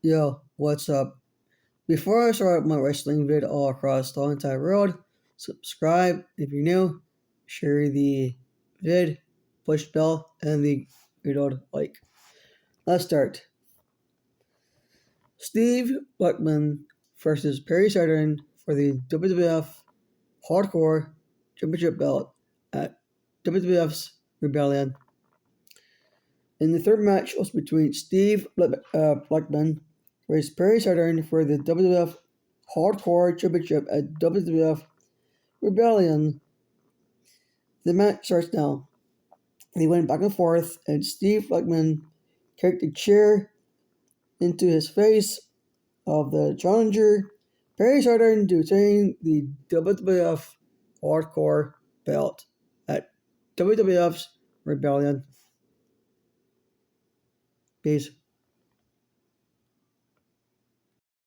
Yo, what's up? Before I start my wrestling vid all across the entire world, subscribe if you're new, share the vid, push bell, and the like. Let's start. Steve Blackman versus Perry Saturn for the WWF Hardcore Championship belt at WWF's Rebellion. In the third match was between Blackman versus Perry Saturn for the WWF Hardcore Championship at WWF Rebellion. The match starts now. They went back and forth, and Steve Blackman kicked a chair into his face of the challenger, Perry Saturn, to retain the WWF Hardcore belt at WWF's Rebellion. Peace.